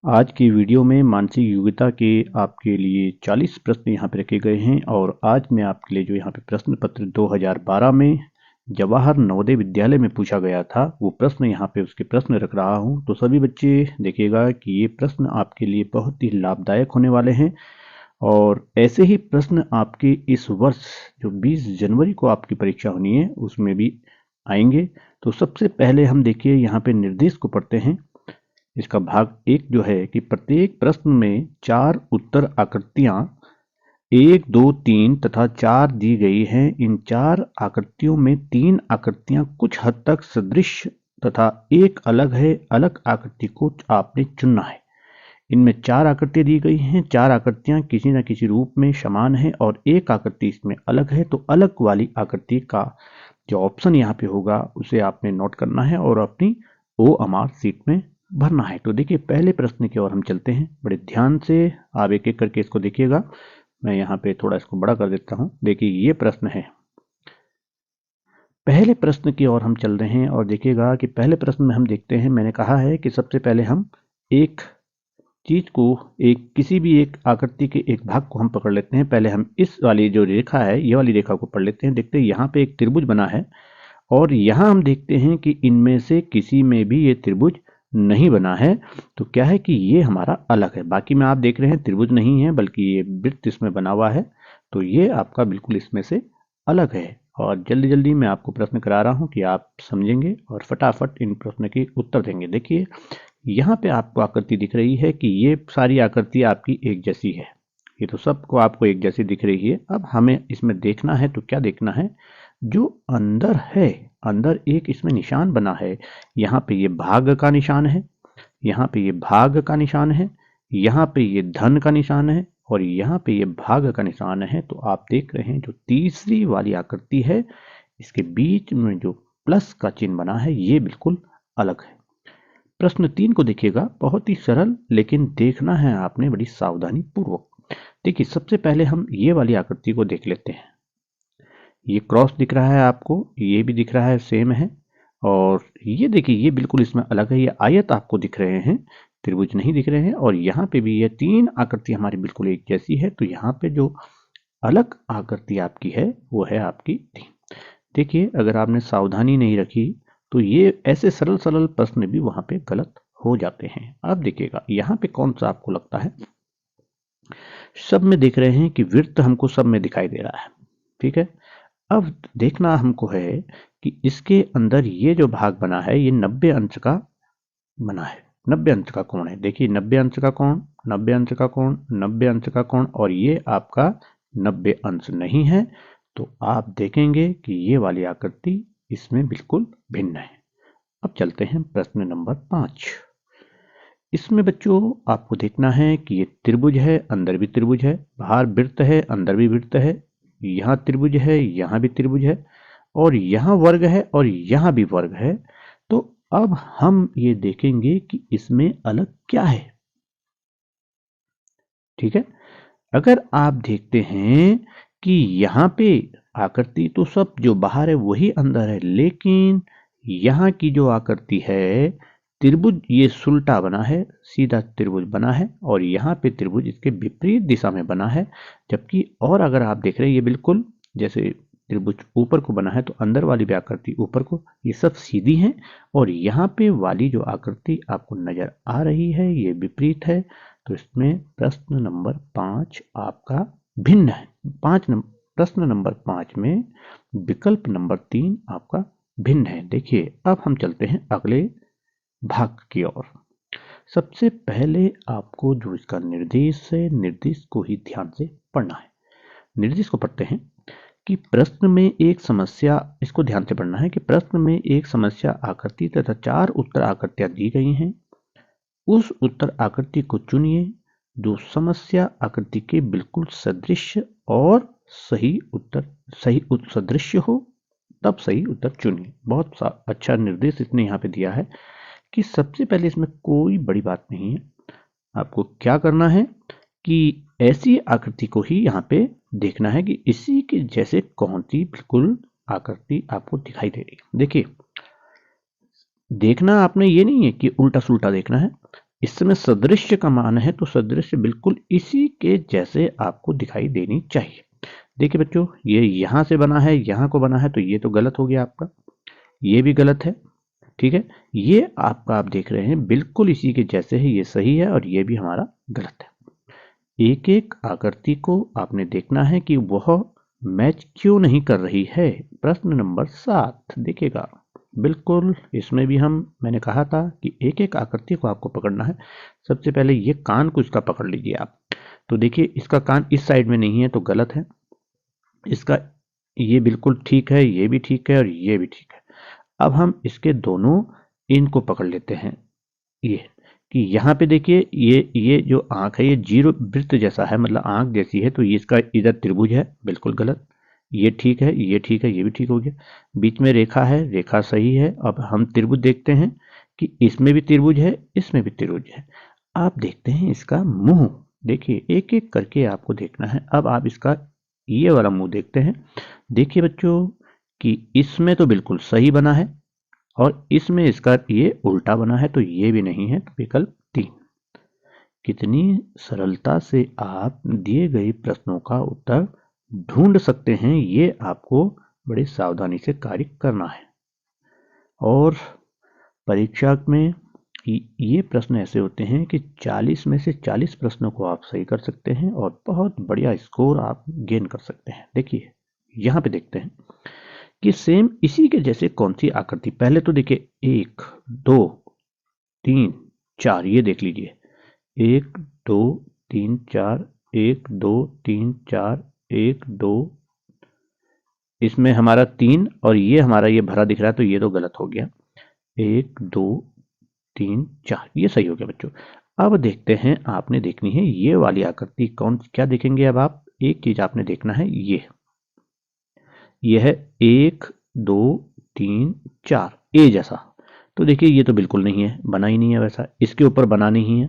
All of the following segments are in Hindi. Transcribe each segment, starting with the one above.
आज की वीडियो में मानसिक योग्यता के आपके लिए 40 प्रश्न यहाँ पे रखे गए हैं और आज मैं आपके लिए जो यहाँ पे प्रश्न पत्र 2012 में जवाहर नवोदय विद्यालय में पूछा गया था वो प्रश्न यहाँ पे उसके प्रश्न रख रहा हूँ। तो सभी बच्चे देखिएगा कि ये प्रश्न आपके लिए बहुत ही लाभदायक होने वाले हैं और ऐसे ही प्रश्न आपके इस वर्ष जो 20 जनवरी को आपकी परीक्षा होनी है उसमें भी आएंगे। तो सबसे पहले हम देखिए यहाँ पे निर्देश को पढ़ते हैं। इसका भाग एक जो है कि प्रत्येक प्रश्न में 4 उत्तर आकृतियां 1, 2, 3 तथा 4 दी गई हैं। इन 4 आकृतियों में 3 आकृतियां कुछ हद तक सदृश तथा एक अलग है। अलग आकृति को आपने चुनना है। इनमें 4 आकृतियां दी गई हैं। 4 आकृतियां किसी न किसी रूप में समान है और एक आकृति इसमें अलग है। तो अलग वाली आकृति का जो ऑप्शन यहाँ पे होगा उसे आपने नोट करना है और अपनी OMR सीट में भरना है। तो देखिए पहले प्रश्न की ओर हम चलते हैं। बड़े ध्यान से आप एक एक करके इसको देखिएगा। मैं यहाँ पे थोड़ा इसको बड़ा कर देता हूँ। देखिए ये प्रश्न है। पहले प्रश्न की ओर हम चल रहे हैं और देखिएगा कि पहले प्रश्न में हम देखते हैं। मैंने कहा है कि सबसे पहले हम एक चीज को किसी भी एक आकृति के एक भाग को हम पकड़ लेते हैं। पहले हम इस वाली जो रेखा है ये वाली रेखा को पढ़ लेते हैं। देखते हैं यहाँ पे एक त्रिभुज बना है और यहाँ हम देखते हैं कि इनमें से किसी में भी ये त्रिभुज नहीं बना है। तो क्या है कि ये हमारा अलग है। बाकी में आप देख रहे हैं त्रिभुज नहीं है बल्कि ये वृत्त इसमें बना हुआ है। तो ये आपका बिल्कुल इसमें से अलग है। और जल्दी जल्दी मैं आपको प्रश्न करा रहा हूँ कि आप समझेंगे और फटाफट इन प्रश्न के उत्तर देंगे। देखिए यहाँ पे आपको आकृति दिख रही है कि ये सारी आकृति आपकी एक जैसी है। ये तो सबको आपको एक जैसी दिख रही है। अब हमें इसमें देखना है तो क्या देखना है, जो अंदर है अंदर एक इसमें निशान बना है। यहाँ पे ये भाग का निशान है, यहाँ पे ये भाग का निशान है, यहाँ पे ये धन का निशान है और यहाँ पे ये भाग का निशान है। तो आप देख रहे हैं जो तीसरी वाली आकृति है इसके बीच में जो प्लस का चिन्ह बना है ये बिल्कुल अलग है। प्रश्न 3 को देखिएगा। बहुत ही सरल लेकिन देखना है आपने बड़ी सावधानी पूर्वक। देखिए सबसे पहले हम ये वाली आकृति को देख लेते हैं। ये क्रॉस दिख रहा है आपको, ये भी दिख रहा है सेम है और ये देखिए ये बिल्कुल इसमें अलग है। ये आयत आपको दिख रहे हैं, त्रिभुज नहीं दिख रहे हैं। और यहाँ पे भी ये 3 आकृति हमारी बिल्कुल एक जैसी है। तो यहाँ पे जो अलग आकृति आपकी है वो है आपकी 3। देखिए अगर आपने सावधानी नहीं रखी तो ये ऐसे सरल सरल प्रश्न भी वहां पे गलत हो जाते हैं। अब देखिएगा यहाँ पे कौन सा आपको लगता है। सब में देख रहे हैं कि वृत्त हमको सब में दिखाई दे रहा है, ठीक है। अब देखना हमको है कि इसके अंदर ये जो भाग बना है ये 90 अंश का बना है। 90 अंश का कोण है। देखिए 90 अंश का कोण, 90 अंश का कोण, 90 अंश का कोण और ये आपका 90 अंश नहीं है। तो आप देखेंगे कि ये वाली आकृति इसमें बिल्कुल भिन्न है। अब चलते हैं प्रश्न नंबर 5। इसमें बच्चों आपको देखना है कि ये त्रिभुज है, अंदर भी त्रिभुज है, बाहर वृत्त है, अंदर भी वृत्त है, यहाँ त्रिभुज है, यहाँ भी त्रिभुज है और यहाँ वर्ग है और यहाँ भी वर्ग है। तो अब हम ये देखेंगे कि इसमें अलग क्या है, ठीक है। अगर आप देखते हैं कि यहाँ पे आकृति तो सब जो बाहर है वही अंदर है, लेकिन यहाँ की जो आकृति है त्रिभुज ये सुल्टा बना है, सीधा त्रिभुज बना है और यहाँ पे त्रिभुज इसके विपरीत दिशा में बना है। जबकि और अगर आप देख रहे हैं ये बिल्कुल जैसे त्रिभुज ऊपर को बना है तो अंदर वाली भी आकृति ऊपर को, ये सब सीधी हैं और यहाँ पे वाली जो आकृति आपको नजर आ रही है ये विपरीत है। तो इसमें प्रश्न नंबर 5 आपका भिन्न है। प्रश्न नंबर 5 में विकल्प नंबर 3 आपका भिन्न है। देखिए अब हम चलते हैं अगले भाग की ओर। सबसे पहले आपको जो इसका निर्देश है निर्देश को ही ध्यान से पढ़ना है। निर्देश को पढ़ते हैं कि प्रश्न में एक समस्या, इसको ध्यान से पढ़ना है कि प्रश्न में एक समस्या आकृति तथा 4 उत्तर आकृतियां दी गई हैं। उस उत्तर आकृति को चुनिए जो समस्या आकृति के बिल्कुल सदृश और सही सदृश हो, तब सही उत्तर चुनिए। बहुत अच्छा निर्देश इसने यहाँ पे दिया है कि सबसे पहले इसमें कोई बड़ी बात नहीं है। आपको क्या करना है कि ऐसी आकृति को ही यहाँ पे देखना है कि इसी के जैसे कौन सी बिल्कुल आकृति आपको दिखाई दे रही है। देखिए देखना आपने ये नहीं है कि उल्टा सुल्टा देखना है। इसमें सदृश्य का मान है तो सदृश्य बिल्कुल इसी के जैसे आपको दिखाई देनी चाहिए। देखिए बच्चों, ये यहाँ से बना है, यहाँ को बना है, तो ये तो गलत हो गया आपका, ये भी गलत है। ठीक है, ये आपका आप देख रहे हैं बिल्कुल इसी के जैसे है, ये सही है और ये भी हमारा गलत है। एक एक आकृति को आपने देखना है कि वह मैच क्यों नहीं कर रही है। प्रश्न नंबर 7 देखिएगा, बिल्कुल इसमें भी मैंने कहा था कि एक एक आकृति को आपको पकड़ना है। सबसे पहले ये कान को इसका पकड़ लीजिए आप। तो देखिए इसका कान इस साइड में नहीं है तो गलत है, इसका ये बिल्कुल ठीक है, ये भी ठीक है और ये भी ठीक है। अब हम इसके दोनों इनको पकड़ लेते हैं, ये कि यहाँ पे देखिए ये जो आंख है ये जीरो वृत्त जैसा है, मतलब आंख जैसी है, तो ये इसका इधर त्रिभुज है, बिल्कुल गलत। ये ठीक है, ये ठीक है, ये भी ठीक हो गया। बीच में रेखा है, रेखा सही है। अब हम त्रिभुज देखते हैं कि इसमें भी त्रिभुज है, इसमें भी त्रिभुज है। आप देखते हैं इसका मुंह, देखिए एक एक करके आपको देखना है। अब आप इसका ये वाला मुंह देखते हैं। देखिए बच्चों कि इसमें तो बिल्कुल सही बना है और इसमें इसका ये उल्टा बना है, तो ये भी नहीं है, तो विकल्प 3। कितनी सरलता से आप दिए गए प्रश्नों का उत्तर ढूंढ सकते हैं, ये आपको बड़ी सावधानी से कार्य करना है। और परीक्षा में ये प्रश्न ऐसे होते हैं कि 40 में से 40 प्रश्नों को आप सही कर सकते हैं और बहुत बढ़िया स्कोर आप गेन कर सकते हैं। देखिए यहाँ पे देखते हैं कि सेम इसी के जैसे कौन सी आकृति, पहले तो देखिए 1 2 3 4, ये देख लीजिए 1 2 3 4, 1 2 3 4, 1 2, इसमें हमारा 3 और ये हमारा ये भरा दिख रहा है, तो ये तो गलत हो गया। 1 2 3 4, ये सही हो गया बच्चों। अब देखते हैं, आपने देखनी है ये वाली आकृति कौन, क्या देखेंगे अब आप, एक चीज आपने देखना है, ये है 1 2 3 4 ए जैसा। तो देखिए ये तो बिल्कुल नहीं है, बना ही नहीं है वैसा, इसके ऊपर बना नहीं है,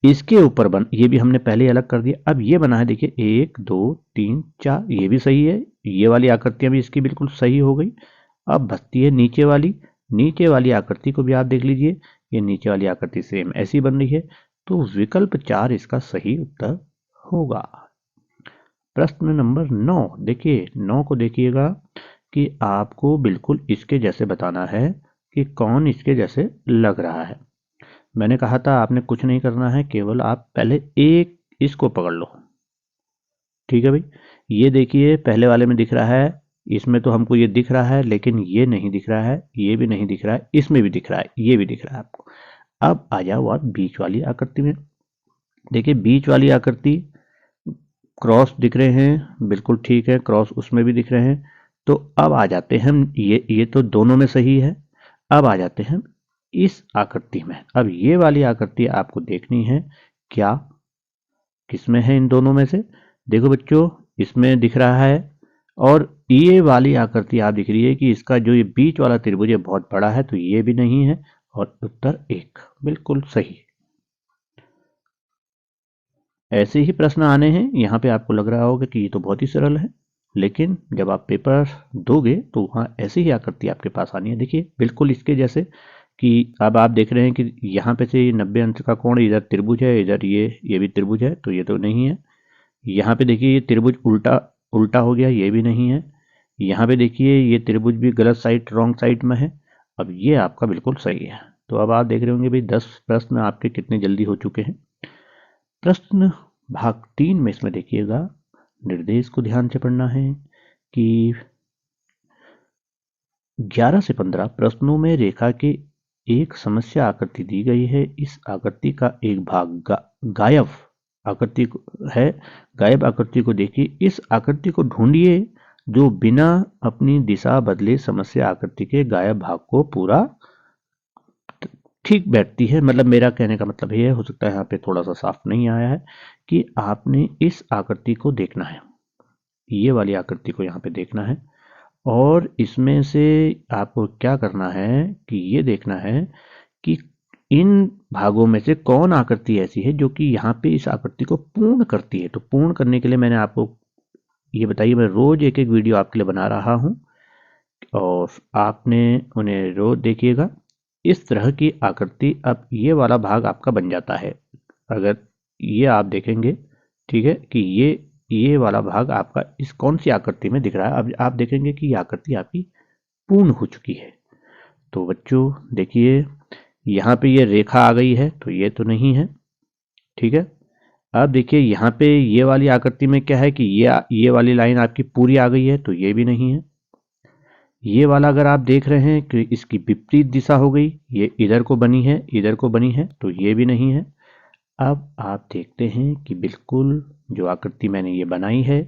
इसके ऊपर ये भी हमने पहले ही अलग कर दिया। अब ये बना है, देखिए 1 2 3 4, ये भी सही है, ये वाली आकृतियां भी इसकी बिल्कुल सही हो गई। अब बचती है नीचे वाली आकृति को भी आप देख लीजिए, ये नीचे वाली आकृति सेम ऐसी बन रही है, तो विकल्प 4 इसका सही उत्तर होगा। प्रश्न नंबर 9 देखिए, 9 को देखिएगा कि आपको बिल्कुल इसके जैसे बताना है कि कौन इसके जैसे लग रहा है। मैंने कहा था आपने कुछ नहीं करना है, केवल आप पहले एक इसको पकड़ लो। ठीक है भाई, ये देखिए पहले वाले में दिख रहा है, इसमें तो हमको ये दिख रहा है, लेकिन ये नहीं दिख रहा है, ये भी नहीं दिख रहा है, इसमें भी दिख रहा है, ये भी दिख रहा है आपको। अब आ जाओ आप बीच वाली आकृति में। देखिए बीच वाली आकृति क्रॉस दिख रहे हैं, बिल्कुल ठीक है, क्रॉस उसमें भी दिख रहे हैं। तो अब आ जाते हैं हम, ये तो दोनों में सही है। अब आ जाते हैं इस आकृति में। अब ये वाली आकृति आपको देखनी है, क्या किसमें है इन दोनों में से। देखो बच्चों, इसमें दिख रहा है, और ये वाली आकृति आप दिख रही है कि इसका जो ये बीच वाला त्रिभुज है बहुत बड़ा है, तो ये भी नहीं है, और उत्तर 1 बिल्कुल सही। ऐसे ही प्रश्न आने हैं, यहाँ पे आपको लग रहा होगा कि ये तो बहुत ही सरल है, लेकिन जब आप पेपर दोगे तो वहाँ ऐसी ही आकृति आपके पास आनी है। देखिए बिल्कुल इसके जैसे, कि अब आप देख रहे हैं कि यहाँ पे से 90 अंश का कोण, इधर त्रिभुज है, इधर ये भी त्रिभुज है, तो ये तो नहीं है। यहाँ पे देखिए ये त्रिभुज उल्टा उल्टा हो गया, ये भी नहीं है। यहाँ पे देखिए ये त्रिभुज भी गलत साइड, रॉन्ग साइड में है। अब ये आपका बिल्कुल सही है। तो अब आप देख रहे होंगे भाई 10 प्रश्न आपके कितने जल्दी हो चुके हैं। प्रश्न भाग 3 में इसमें देखिएगा, निर्देश को ध्यान से पढ़ना है कि 11 से 15 प्रश्नों में रेखा के एक समस्या आकृति दी गई है। इस आकृति का एक भाग गायब आकृति है। गायब आकृति को देखिए, इस आकृति को ढूंढिए जो बिना अपनी दिशा बदले समस्या आकृति के गायब भाग को पूरा ठीक बैठती है। मतलब मेरा कहने का मतलब ये हो सकता है यहाँ पे थोड़ा सा साफ नहीं आया है, कि आपने इस आकृति को देखना है, ये वाली आकृति को यहाँ पे देखना है, और इसमें से आपको क्या करना है कि ये देखना है कि इन भागों में से कौन आकृति ऐसी है जो कि यहाँ पे इस आकृति को पूर्ण करती है। तो पूर्ण करने के लिए मैंने आपको ये बताइए, मैं रोज एक एक वीडियो आपके लिए बना रहा हूँ और आपने उन्हें रोज देखिएगा। इस तरह की आकृति अब ये वाला भाग आपका बन जाता है। अगर ये आप देखेंगे, ठीक है, कि ये वाला भाग आपका इस कौन सी आकृति में दिख रहा है। अब आप देखेंगे कि ये आकृति आपकी पूर्ण हो चुकी है। तो बच्चों देखिए, यहाँ पे ये रेखा आ गई है, तो ये तो नहीं है, ठीक है। अब देखिए यहाँ पे ये वाली आकृति में क्या है कि ये वाली लाइन आपकी पूरी आ गई है, तो ये भी नहीं है। ये वाला अगर आप देख रहे हैं कि इसकी विपरीत दिशा हो गई, ये इधर को बनी है, इधर को बनी है, तो ये भी नहीं है। अब आप देखते हैं कि बिल्कुल जो आकृति मैंने ये बनाई है,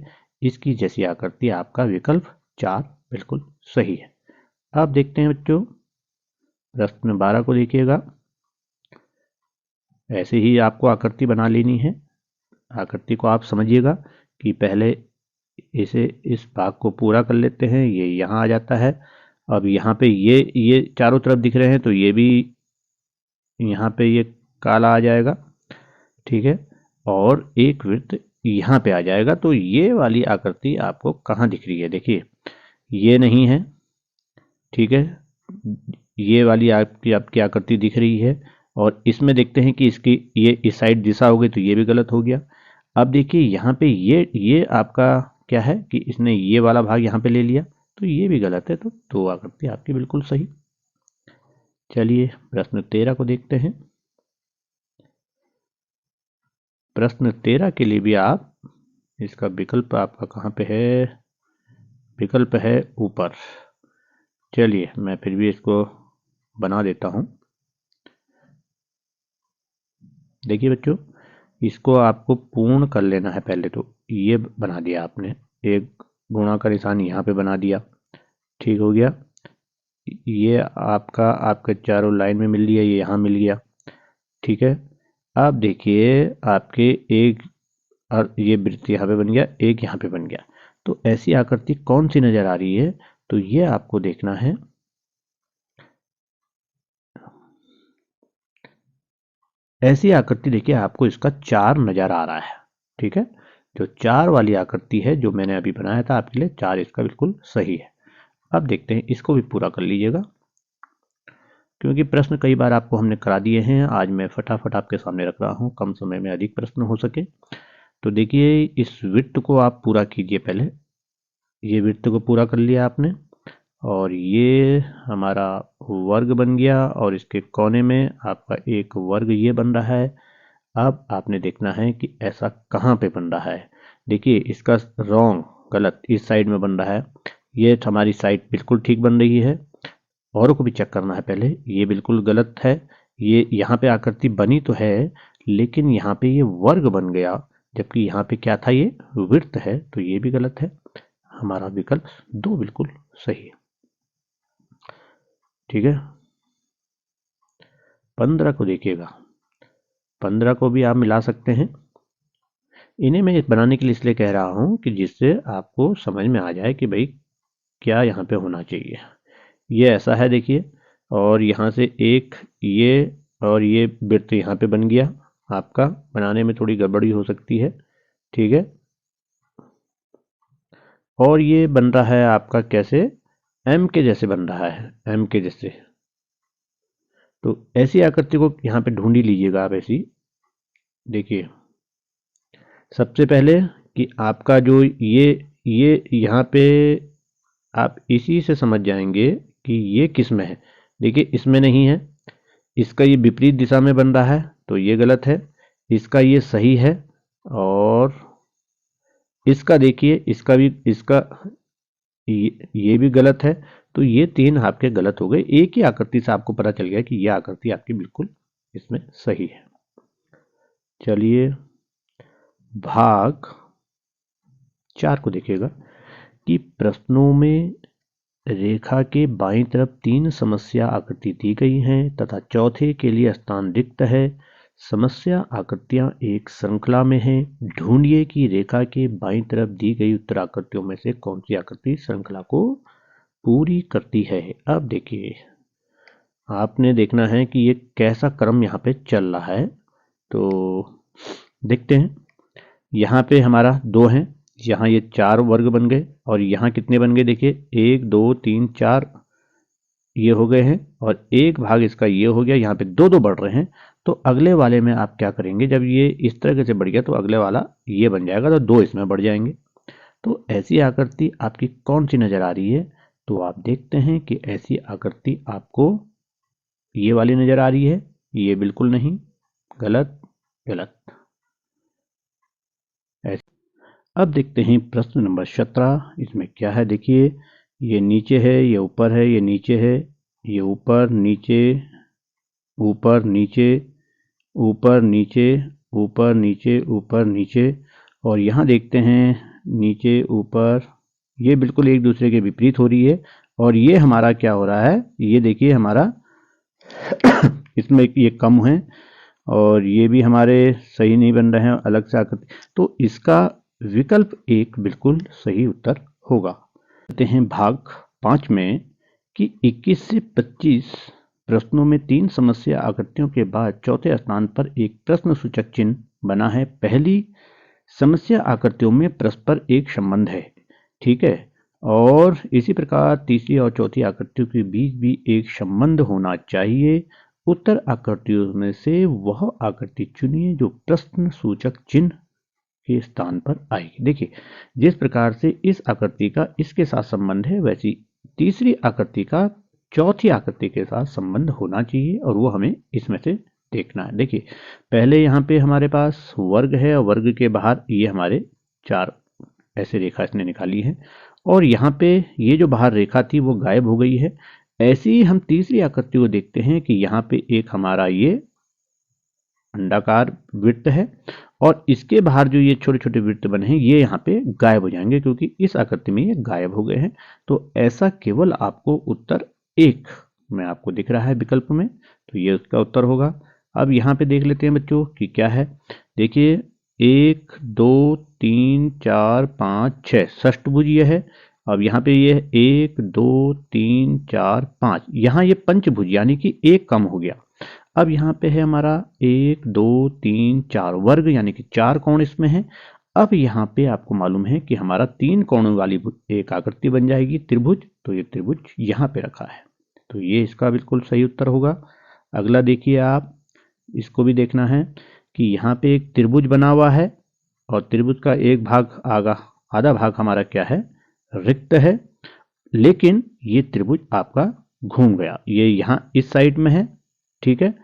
इसकी जैसी आकृति आपका विकल्प 4 बिल्कुल सही है। अब देखते हैं बच्चों, प्रश्न 12 को देखिएगा। ऐसे ही आपको आकृति बना लेनी है। आकृति को आप समझिएगा कि पहले इस भाग को पूरा कर लेते हैं, ये यहाँ आ जाता है। अब यहाँ पे ये चारों तरफ दिख रहे हैं, तो ये भी यहाँ पे ये काला आ जाएगा, ठीक है, और एक वृत्त यहाँ पे आ जाएगा। तो ये वाली आकृति आपको कहाँ दिख रही है? देखिए ये नहीं है, ठीक है, ये वाली आपकी आकृति दिख रही है। और इसमें देखते हैं कि इसकी ये इस साइड दिशा हो गई, तो ये भी गलत हो गया। अब देखिए यहाँ पे ये आपका क्या है कि इसने ये वाला भाग यहाँ पे ले लिया, तो ये भी गलत है। तो दो आकृति आपकी बिल्कुल सही। चलिए प्रश्न 13 को देखते हैं। प्रश्न 13 के लिए भी आप इसका विकल्प आपका कहाँ पे है? विकल्प है ऊपर। चलिए मैं फिर भी इसको बना देता हूँ। देखिए बच्चों, इसको आपको पूर्ण कर लेना है। पहले तो ये बना दिया आपने, एक गुणा का निशान यहाँ पे बना दिया, ठीक हो गया। ये आपके चारों लाइन में मिल लिया, ये यहाँ मिल गया, ठीक है। अब देखिए आपके एक और ये वृत्त यहाँ पे बन गया, एक यहाँ पे बन गया। तो ऐसी आकृति कौन सी नजर आ रही है? तो ये आपको देखना है। ऐसी आकृति देखिए आपको इसका 4 नजर आ रहा है, ठीक है। जो 4 वाली आकृति है जो मैंने अभी बनाया था आपके लिए, 4 इसका बिल्कुल सही है। अब देखते हैं, इसको भी पूरा कर लीजिएगा, क्योंकि प्रश्न कई बार आपको हमने करा दिए हैं। आज मैं फटाफट आपके सामने रख रहा हूँ, कम समय में अधिक प्रश्न हो सके। तो देखिए इस वृत्त को आप पूरा कीजिए। पहले ये वृत्त को पूरा कर लिया आपने, और ये हमारा वर्ग बन गया, और इसके कोने में आपका एक वर्ग ये बन रहा है। अब आपने देखना है कि ऐसा कहाँ पे बन रहा है। देखिए इसका रॉन्ग, गलत इस साइड में बन रहा है। ये हमारी साइड बिल्कुल ठीक बन रही है। औरों को भी चेक करना है पहले, ये बिल्कुल गलत है। ये यहाँ पे आकृति बनी तो है, लेकिन यहाँ पे ये वर्ग बन गया, जबकि यहाँ पे क्या था, ये वृत्त है। तो ये भी गलत है। हमारा विकल्प 2 बिल्कुल सही है, ठीक है। 15 को देखिएगा। 15 को भी आप मिला सकते हैं। इन्हें मैं बनाने के लिए इसलिए कह रहा हूँ कि जिससे आपको समझ में आ जाए कि भाई क्या यहाँ पे होना चाहिए। ये ऐसा है देखिए, और यहाँ से एक ये और ये वृत्त यहाँ पे बन गया। आपका बनाने में थोड़ी गड़बड़ी हो सकती है, ठीक है। और ये बन रहा है आपका कैसे? एम के जैसे बन रहा है, एम के जैसे। तो ऐसी आकृति को यहाँ पे ढूंढ ही लीजिएगा आप। ऐसी देखिए, सबसे पहले कि आपका जो ये यहाँ पे आप इसी से समझ जाएंगे कि ये किस में है। देखिए इसमें नहीं है, इसका ये विपरीत दिशा में बन रहा है, तो ये गलत है। इसका ये सही है, और इसका देखिए इसका ये भी गलत है। तो ये 3 आपके गलत हो गए। एक ही आकृति से आपको पता चल गया कि ये आकृति आपकी बिल्कुल इसमें सही है। चलिए भाग 4 को देखिएगा कि प्रश्नों में रेखा के बाईं तरफ 3 समस्या आकृति दी गई हैं तथा चौथे के लिए स्थान रिक्त है। समस्या आकृतियां एक श्रृंखला में हैं। ढूंढिए कि रेखा के बाईं तरफ दी गई उत्तर आकृतियों में से कौन सी आकृति श्रृंखला को पूरी करती है। अब देखिए आपने देखना है कि ये कैसा क्रम यहाँ पे चल रहा है। तो देखते हैं, यहाँ पे हमारा 2 है, यहाँ ये 4 वर्ग बन गए, और यहाँ कितने बन गए? देखिए 1 2 3 4, ये हो गए हैं और एक भाग इसका ये हो गया, यहाँ पे दो दो बढ़ रहे हैं। तो अगले वाले में आप क्या करेंगे, जब ये इस तरह से बढ़ गया तो अगले वाला ये बन जाएगा, तो दो इसमें बढ़ जाएंगे। तो ऐसी आकृति आपकी कौन सी नजर आ रही है? तो आप देखते हैं कि ऐसी आकृति आपको ये वाली नजर आ रही है। ये बिल्कुल नहीं, गलत, गलत। ऐसे अब देखते हैं प्रश्न नंबर 17। इसमें क्या है देखिए, ये नीचे है, ये ऊपर है, ये नीचे है, ये ऊपर नीचे, ऊपर नीचे, ऊपर नीचे, ऊपर नीचे, ऊपर नीचे, और यहाँ देखते हैं नीचे ऊपर। ये बिल्कुल एक दूसरे के विपरीत हो रही है। और ये हमारा क्या हो रहा है, ये देखिए हमारा इसमें ये कम है और ये भी हमारे सही नहीं बन रहे हैं, अलग से आकृति। तो इसका विकल्प एक बिल्कुल सही उत्तर होगा। कहते हैं भाग 5 में कि 21 से 25 प्रश्नों में 3 समस्या आकृतियों के बाद चौथे स्थान पर एक प्रश्न सूचक चिन्ह बना है। पहली समस्या आकृतियों में परस्पर एक संबंध है, ठीक है, और इसी प्रकार तीसरी और चौथी आकृतियों के बीच भी एक संबंध होना चाहिए। उत्तर आकृतियों में से वह आकृति चुनिए जो प्रश्न सूचक चिन्ह के स्थान पर आएगी। देखिए, जिस प्रकार से इस आकृति का इसके साथ संबंध है, वैसी तीसरी आकृति का चौथी आकृति के साथ संबंध होना चाहिए, और वो हमें इसमें से देखना है। देखिए, पहले यहाँ पे हमारे पास वर्ग है और वर्ग के बाहर ये हमारे 4 ऐसे रेखा इसने निकाली है, और यहाँ पे ये जो बाहर रेखा थी वो गायब हो गई है। ऐसे ही हम तीसरी आकृति को देखते हैं कि यहाँ पे एक हमारा ये अंडाकार वृत्त है, और इसके बाहर जो ये छोटे छोटे वृत्त बने हैं ये यहाँ पे गायब हो जाएंगे, क्योंकि इस आकृति में ये गायब हो गए हैं। तो ऐसा केवल आपको उत्तर 1 में आपको दिख रहा है विकल्प में, तो ये उसका उत्तर होगा। अब यहाँ पे देख लेते हैं बच्चों कि क्या है। देखिए, 1 2 3 4 5 6 षष्टभुज ये है। अब यहाँ पे ये 1 2 3 4 5, यहाँ ये पंचभुज यानी कि एक कम हो गया। अब यहाँ पे है हमारा 1 2 3 4 वर्ग यानी कि 4 कोण इसमें है। अब यहाँ पे आपको मालूम है कि हमारा 3 कोणों वाली एक आकृति बन जाएगी त्रिभुज, तो ये त्रिभुज यहाँ पे रखा है, तो ये इसका बिल्कुल सही उत्तर होगा। अगला देखिए, आप इसको भी देखना है कि यहाँ पे एक त्रिभुज बना हुआ है और त्रिभुज का एक भाग आधा भाग हमारा क्या है, रिक्त है, लेकिन ये त्रिभुज आपका घूम गया, ये यहाँ इस साइड में है, ठीक है।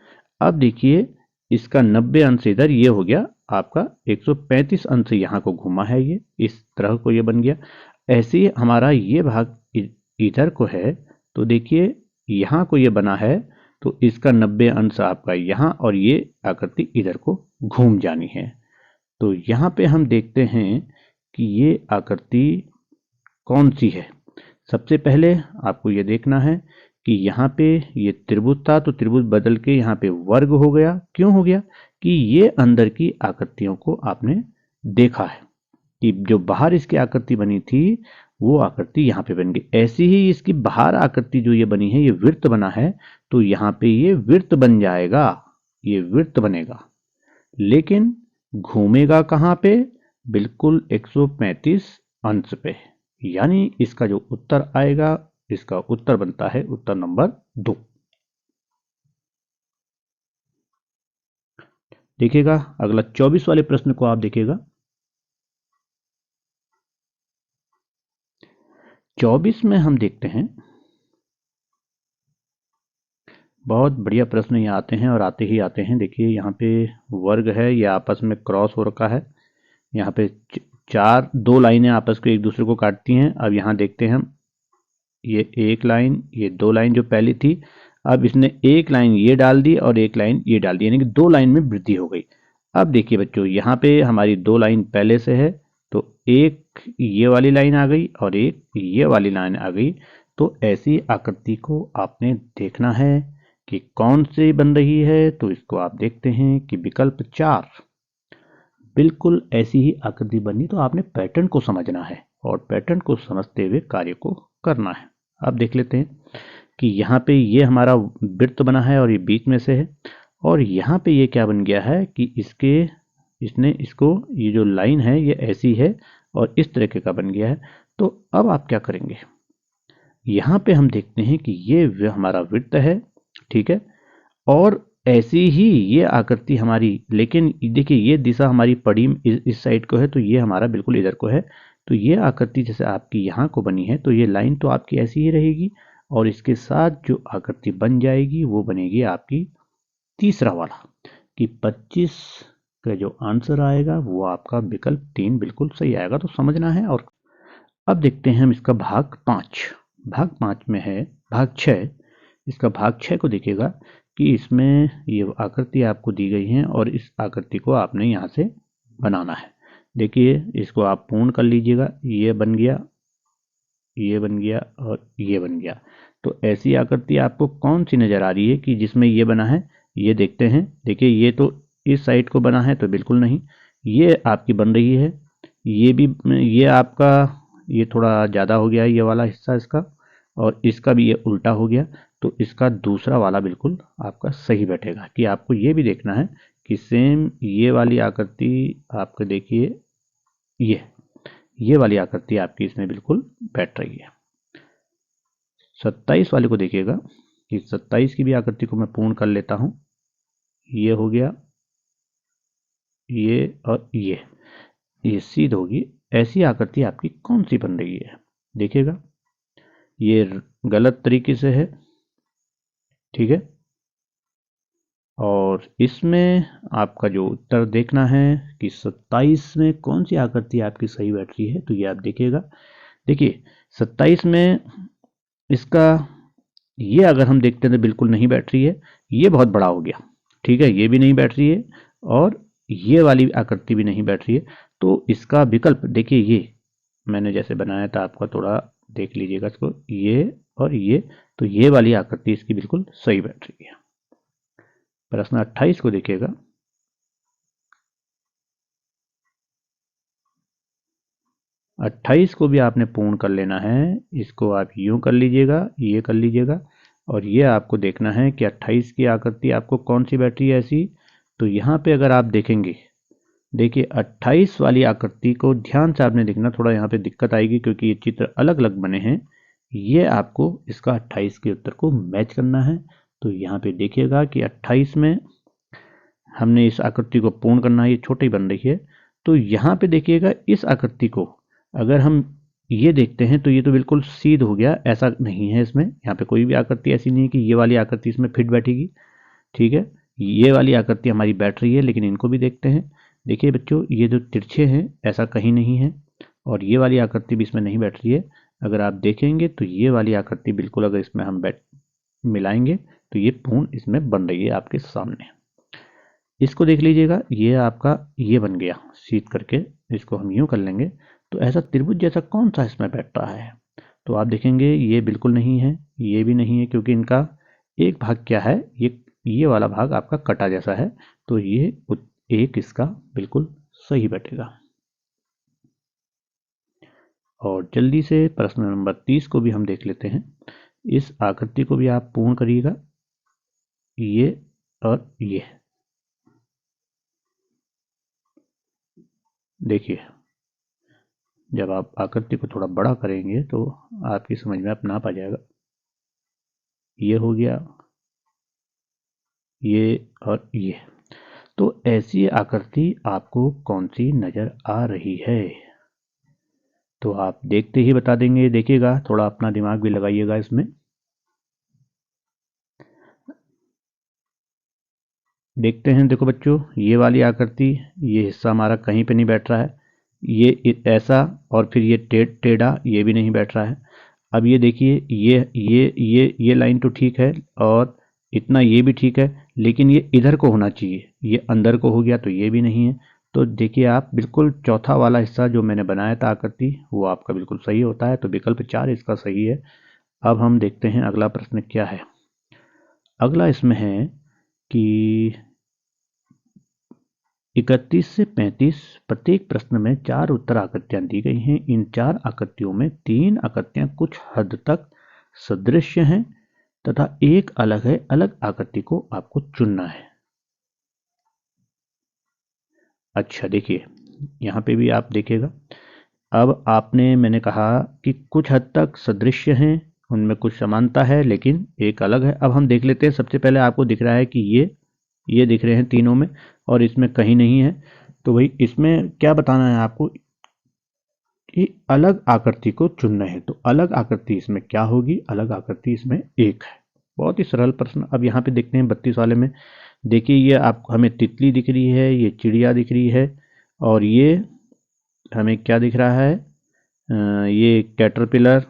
अब देखिए, इसका 90 अंश इधर ये हो गया आपका 135 अंश यहाँ को घुमा है, ये इस तरह को ये बन गया। ऐसे ही हमारा ये भाग इधर को है, तो देखिए यहाँ को ये बना है, तो इसका 90 अंश आपका यहाँ, और ये आकृति इधर को घूम जानी है। तो यहाँ पे हम देखते हैं कि ये आकृति कौन सी है। सबसे पहले आपको ये देखना है कि यहाँ पे ये त्रिभुज था, तो त्रिभुज बदल के यहाँ पे वर्ग हो गया। क्यों हो गया? कि ये अंदर की आकृतियों को आपने देखा है कि जो बाहर इसकी आकृति बनी थी वो आकृति यहाँ पे बन गई। ऐसी ही इसकी बाहर आकृति जो ये बनी है, ये वृत्त बना है, तो यहाँ पे ये वृत्त बन जाएगा, ये वृत्त बनेगा, लेकिन घूमेगा कहाँ पे? बिल्कुल 135 अंश पे। यानी इसका जो उत्तर आएगा, इसका उत्तर बनता है उत्तर नंबर 2। देखिएगा अगला 24 वाले प्रश्न को आप देखिएगा। 24 में हम देखते हैं, बहुत बढ़िया प्रश्न ये आते हैं और आते ही आते हैं। देखिए, यहाँ पे वर्ग है, ये आपस में क्रॉस हो रखा है, यहाँ पे 2 लाइनें आपस को एक दूसरे को काटती हैं। अब यहाँ देखते हैं हम, ये एक लाइन, ये 2 लाइन जो पहली थी, अब इसने एक लाइन ये डाल दी और एक लाइन ये डाल दी, यानी कि 2 लाइन में वृद्धि हो गई। अब देखिए बच्चों, यहाँ पे हमारी 2 लाइन पहले से है, तो एक ये वाली लाइन आ गई और एक ये वाली लाइन आ गई। तो ऐसी आकृति को आपने देखना है कि कौन सी बन रही है। तो इसको आप देखते हैं कि विकल्प 4 बिल्कुल ऐसी ही आकृति बनी। तो आपने पैटर्न को समझना है और पैटर्न को समझते हुए कार्य को करना है। अब देख लेते हैं कि यहाँ पे ये हमारा वृत्त बना है और ये बीच में से है, और यहाँ पे ये क्या बन गया है कि इसने इसको, ये जो लाइन है ये ऐसी है और इस तरीके का बन गया है। तो अब आप क्या करेंगे, यहाँ पे हम देखते हैं कि ये हमारा वृत्त है, ठीक है, और ऐसी ही ये आकृति हमारी, लेकिन देखिए ये दिशा हमारी पड़ी इस साइड को है, तो ये हमारा बिल्कुल इधर को है। तो ये आकृति जैसे आपकी यहाँ को बनी है, तो ये लाइन तो आपकी ऐसी ही रहेगी, और इसके साथ जो आकृति बन जाएगी वो बनेगी आपकी तीसरा वाला, कि 25 का जो आंसर आएगा वो आपका विकल्प 3 बिल्कुल सही आएगा। तो समझना है। और अब देखते हैं हम इसका भाग 5। भाग 5 में है भाग 6। इसका भाग 6 को देखिएगा कि इसमें ये आकृति आपको दी गई है और इस आकृति को आपने यहाँ से बनाना है। देखिए इसको आप पूर्ण कर लीजिएगा। ये बन गया, ये बन गया और ये बन गया। तो ऐसी आकृति आपको कौन सी नज़र आ रही है कि जिसमें ये बना है? ये देखते हैं। देखिए ये तो इस साइड को बना है, तो बिल्कुल नहीं। ये आपकी बन रही है, ये भी, ये आपका, ये थोड़ा ज़्यादा हो गया है ये वाला हिस्सा इसका, और इसका भी ये उल्टा हो गया। तो इसका दूसरा वाला बिल्कुल आपका सही बैठेगा। कि आपको ये भी देखना है कि सेम ये वाली आकृति आपके, देखिए ये वाली आकृति आपकी इसमें बिल्कुल बैठ रही है। 27 वाले को देखिएगा कि 27 की भी आकृति को मैं पूर्ण कर लेता हूँ। ये हो गया, ये और ये सीध होगी। ऐसी आकृति आपकी कौन सी बन रही है? देखिएगा ये गलत तरीके से है, ठीक है। और इसमें आपका जो उत्तर देखना है कि 27 में कौन सी आकृति आपकी सही बैठ रही है। तो ये आप देखिएगा। देखिए 27 में इसका, ये अगर हम देखते हैं तो बिल्कुल नहीं बैठ रही है। ये बहुत बड़ा हो गया, ठीक है, ये भी नहीं बैठ रही है, और ये वाली आकृति भी नहीं बैठ रही है। तो इसका विकल्प देखिए, ये मैंने जैसे बनाया था, आपका थोड़ा देख लीजिएगा इसको, ये और ये, तो ये वाली आकृति इसकी बिल्कुल सही बैठ रही है। प्रश्न 28 को देखिएगा। 28 को भी आपने पूर्ण कर लेना है। इसको आप यूं कर लीजिएगा, ये कर लीजिएगा, और ये आपको देखना है कि 28 की आकृति आपको कौन सी बैठ रही है ऐसी। तो यहाँ पे अगर आप देखेंगे, देखिए 28 वाली आकृति को ध्यान से आपने देखना, थोड़ा यहाँ पे दिक्कत आएगी क्योंकि ये चित्र अलग अलग बने हैं। ये आपको इसका 28 के उत्तर को मैच करना है। तो यहाँ पे देखिएगा कि 28 में हमने इस आकृति को पूर्ण करना है, ये छोटी बन रही है। तो यहाँ पे देखिएगा इस आकृति को अगर हम ये देखते हैं तो ये तो बिल्कुल सीध हो गया, ऐसा नहीं है इसमें। यहाँ पे कोई भी आकृति ऐसी नहीं है कि ये वाली आकृति इसमें फिट बैठेगी, ठीक है। ये वाली आकृति हमारी बैठ रही है, लेकिन इनको भी देखते हैं। देखिए बच्चों, ये जो तिरछे हैं ऐसा कहीं नहीं है, और ये वाली आकृति भी इसमें नहीं बैठ रही है। अगर आप देखेंगे तो ये वाली आकृति बिल्कुल, अगर इसमें हम मिलाएंगे तो ये पूर्ण इसमें बन रही है आपके सामने। इसको देख लीजिएगा, ये आपका ये बन गया सीध करके। इसको हम यूं कर लेंगे तो ऐसा त्रिभुज जैसा कौन सा इसमें बैठ रहा है? तो आप देखेंगे ये बिल्कुल नहीं है, ये भी नहीं है, क्योंकि इनका एक भाग क्या है, ये वाला भाग आपका कटा जैसा है। तो ये एक इसका बिल्कुल सही बैठेगा। और जल्दी से प्रश्न नंबर 30 को भी हम देख लेते हैं। इस आकृति को भी आप पूर्ण करिएगा, ये और ये। देखिए जब आप आकृति को थोड़ा बड़ा करेंगे तो आपकी समझ में अपना आ जाएगा। ये हो गया, ये और ये। तो ऐसी आकृति आपको कौन सी नजर आ रही है? तो आप देखते ही बता देंगे। देखिएगा, थोड़ा अपना दिमाग भी लगाइएगा इसमें। देखते हैं। देखो बच्चों, ये वाली आकृति, ये हिस्सा हमारा कहीं पे नहीं बैठ रहा है, ये ऐसा, और फिर ये टेढ़ा, ये भी नहीं बैठ रहा है। अब ये देखिए, ये लाइन तो ठीक है, और इतना ये भी ठीक है, लेकिन ये इधर को होना चाहिए, ये अंदर को हो गया, तो ये भी नहीं है। तो देखिए आप बिल्कुल चौथा वाला हिस्सा जो मैंने बनाया था आकृति, वो आपका बिल्कुल सही होता है। तो विकल्प 4 इसका सही है। अब हम देखते हैं अगला प्रश्न क्या है। अगला इसमें है कि 31 से 35 प्रत्येक प्रश्न में 4 उत्तर आकृतियां दी गई हैं। इन 4 आकृतियों में 3 आकृतियां कुछ हद तक सदृश्य हैं तथा एक अलग है। अलग आकृति को आपको चुनना है। अच्छा देखिए, यहाँ पे भी आप देखिएगा। अब आपने, मैंने कहा कि कुछ हद तक सदृश्य हैं उनमें कुछ समानता है लेकिन एक अलग है। अब हम देख लेते हैं, सबसे पहले आपको दिख रहा है कि ये दिख रहे हैं तीनों में और इसमें कहीं नहीं है। तो भाई इसमें क्या बताना है आपको कि अलग आकृति को चुनना है। तो अलग आकृति इसमें क्या होगी, अलग आकृति इसमें एक है। बहुत ही सरल प्रश्न। अब यहाँ पे देखते हैं 32 वाले में। देखिए ये आपको हमें तितली दिख रही है, ये चिड़िया दिख रही है और ये हमें क्या दिख रहा है, ये कैटरपिलर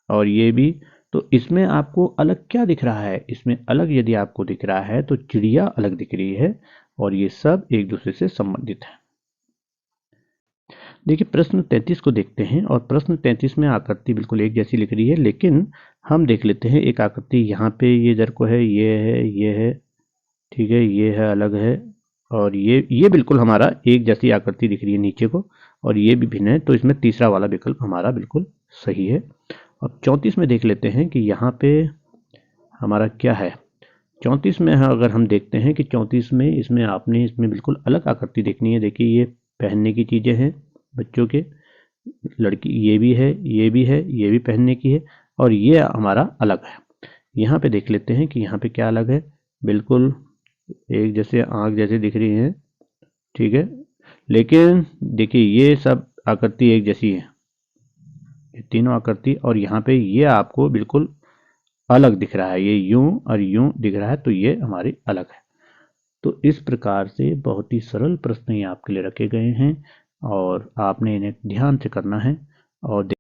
और ये भी। तो इसमें आपको अलग क्या दिख रहा है, इसमें अलग यदि आपको दिख रहा है तो चिड़िया अलग दिख रही है और ये सब एक दूसरे से संबंधित है। देखिए प्रश्न 33 को देखते हैं और प्रश्न 33 में आकृति बिल्कुल एक जैसी लिख रही है, लेकिन हम देख लेते हैं एक आकृति यहाँ पे ये जर को है, ये है, ठीक है, ये है, अलग है और ये बिल्कुल हमारा एक जैसी आकृति दिख रही है नीचे को और ये भी भिन्न है। तो इसमें तीसरा वाला विकल्प हमारा बिल्कुल सही है। अब 34 में देख लेते हैं कि यहाँ पे हमारा क्या है। 34 में अगर हम देखते हैं कि 34 में इसमें बिल्कुल अलग आकृति देखनी है। देखिए ये पहनने की चीज़ें हैं बच्चों के, लड़की ये भी है, ये भी है, ये भी पहनने की है और ये हमारा अलग है। यहाँ पे देख लेते हैं कि यहाँ पे क्या अलग है, बिल्कुल एक जैसे आँख जैसे दिख रही है, ठीक है, लेकिन देखिए ये सब आकृति एक जैसी है, ये तीनों आकृति, और यहाँ पे ये आपको बिल्कुल अलग दिख रहा है, ये यूं और यूं दिख रहा है, तो ये हमारी अलग है। तो इस प्रकार से बहुत ही सरल प्रश्न ये आपके लिए रखे गए हैं और आपने इन्हें ध्यान से करना है और